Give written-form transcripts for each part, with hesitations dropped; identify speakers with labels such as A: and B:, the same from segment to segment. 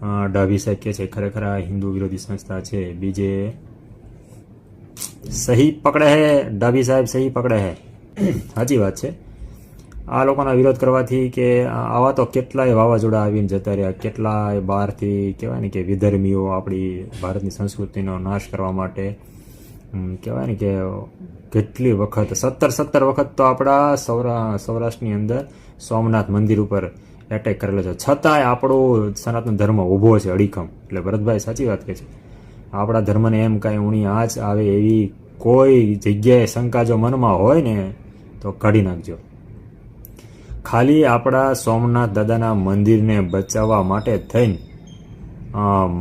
A: ડાભી સાહેબ કહે છે ખરેખર આ હિન્દુ વિરોધી સંસ્થા છે, બીજે સહી પકડે હે ડાભી સાહેબ, સહી પકડે હે. સાચી વાત છે. આ લોકોના વિરોધ કરવાથી કે આવા તો કેટલાય વાવાઝોડા આવીને જતા રહ્યા, કેટલાય બહારથી કહેવાય ને કે વિધર્મીઓ આપણી ભારતની સંસ્કૃતિનો નાશ કરવા માટે કહેવાય ને કે કેટલી વખત 17 વખત તો આપણા સૌરાષ્ટ્રની અંદર સોમનાથ મંદિર ઉપર એટેક કરેલો છે, છતાંય આપણો સનાતન ધર્મ ઊભો છે અડીખમ. એટલે ભરતભાઈ સાચી વાત કહે છે. આપણા ધર્મને એમ કાંઈ ઊણી આંચ આવે એવી કોઈ જગ્યાએ શંકા જો મનમાં હોય ને તો કાઢી નાખજો. ખાલી આપણા સોમનાથ દાદાના મંદિરને બચાવવા માટે થઈને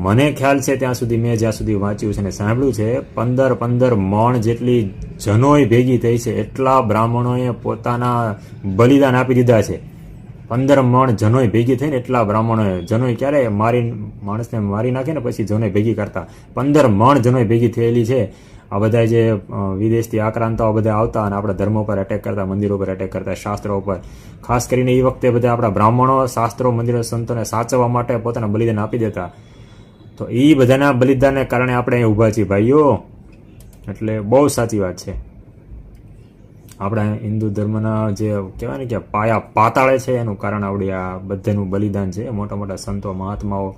A: મને ખ્યાલ છે ત્યાં સુધી, મેં જ્યાં સુધી વાંચ્યું છે ને સાંભળ્યું છે, 15 મણ જેટલી જનોય ભેગી થઈ છે. એટલા બ્રાહ્મણોએ પોતાના બલિદાન આપી દીધા છે. 15 મણ જનોય ભેગી થઈને એટલા બ્રાહ્મણોએ, જનોય ક્યારે માણસને મારી નાખે ને પછી જનોય ભેગી કરતા, 15 મણ જનોય ભેગી થયેલી છે. આ બધા જે વિદેશથી આક્રાંતાઓ બધા આવતા અને આપણા ધર્મ ઉપર એટેક કરતા, મંદિરો ઉપર એટેક કરતા, શાસ્ત્રો ઉપર, ખાસ કરીને એ વખતે બધા આપણા બ્રાહ્મણો શાસ્ત્રો, મંદિરો, સંતોને સાચવવા માટે પોતાના બલિદાન આપી દેતા. તો એ બધાના બલિદાનને કારણે આપણે અહીં ઊભા છીએ ભાઈઓ. એટલે બહુ સાચી વાત છે. આપણા હિન્દુ ધર્મના જે કહેવાય ને કે પાયા પાતાળે છે એનું કારણ આવડી આ બધાનું બલિદાન છે. મોટા મોટા સંતો, મહાત્માઓ,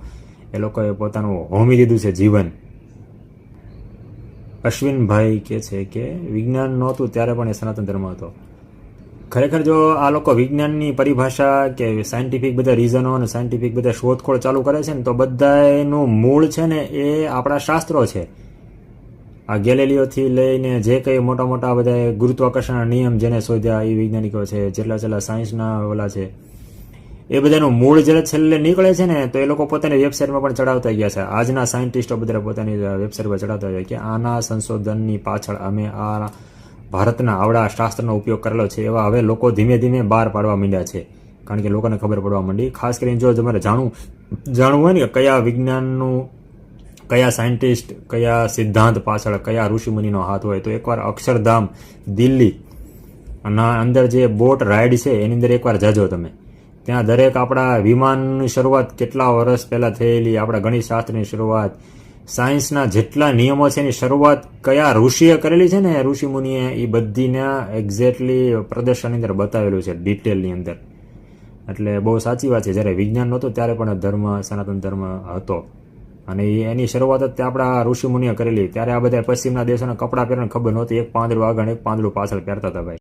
A: એ લોકોએ પોતાનું હોમી દીધું છે જીવન. અશ્વિનભાઈ કહે છે કે વિજ્ઞાન નહોતું ત્યારે પણ એ સનાતન ધર્મ હતો. ખરેખર જો આ લોકો વિજ્ઞાનની પરિભાષા કે સાયન્ટિફિક બધા રીઝનો અને સાયન્ટિફિક બધા શોધખોળ ચાલુ કરે છે ને તો બધાનું મૂળ છે ને એ આપણા શાસ્ત્રો છે. આ ગેલેલિયોથી લઈને જે કંઈ મોટા મોટા બધા ગુરુત્વાકર્ષણના નિયમ જેને શોધ્યા એ વૈજ્ઞાનિકો છે, જેટલા સાયન્સના ઓલા છે, એ બધાનું મૂળ જ્યારે છેલ્લે નીકળે છે ને તો એ લોકો પોતાની વેબસાઇટમાં પણ ચડાવતા ગયા છે. આજના સાયન્ટિસ્ટો બધા પોતાની વેબસાઇટ પર ચડાવતા હોય કે આના સંશોધનની પાછળ અમે આ ભારતના આવડા શાસ્ત્રનો ઉપયોગ કરેલો છે, એવા હવે લોકો ધીમે ધીમે બહાર પાડવા માંડ્યા છે. કારણ કે લોકોને ખબર પડવા માંડી. ખાસ કરીને જો તમારે જાણવું હોય ને કે કયા વિજ્ઞાનનું, કયા સાયન્ટિસ્ટ, કયા સિદ્ધાંત પાછળ કયા ઋષિમુનિનો હાથ હોય, તો એકવાર અક્ષરધામ દિલ્હી ના અંદર જે બોટ રાઇડ છે એની અંદર એકવાર જાજો તમે. ત્યાં દરેક આપણા વિમાનની શરૂઆત કેટલા વર્ષ પહેલાં થયેલી, આપણા ગણિતશાસ્ત્રની શરૂઆત, સાયન્સના જેટલા નિયમો છે એની શરૂઆત કયા ઋષિએ કરેલી છે ને, ઋષિમુનિએ, એ બધીના એક્ઝેક્ટલી પ્રદર્શનની અંદર બતાવેલું છે, ડિટેલની અંદર. એટલે બહુ સાચી વાત છે. જ્યારે વિજ્ઞાન નહોતું ત્યારે પણ ધર્મ, સનાતન ધર્મ હતો અને એની શરૂઆત જ આપણા ઋષિમુનિએ કરેલી. ત્યારે આ બધા પશ્ચિમના દેશોના કપડાં પહેરવાની ખબર નહોતી, એક પાંદડું આગળ એક પાંદડું પાછળ પહેરતા હતા ભાઈ.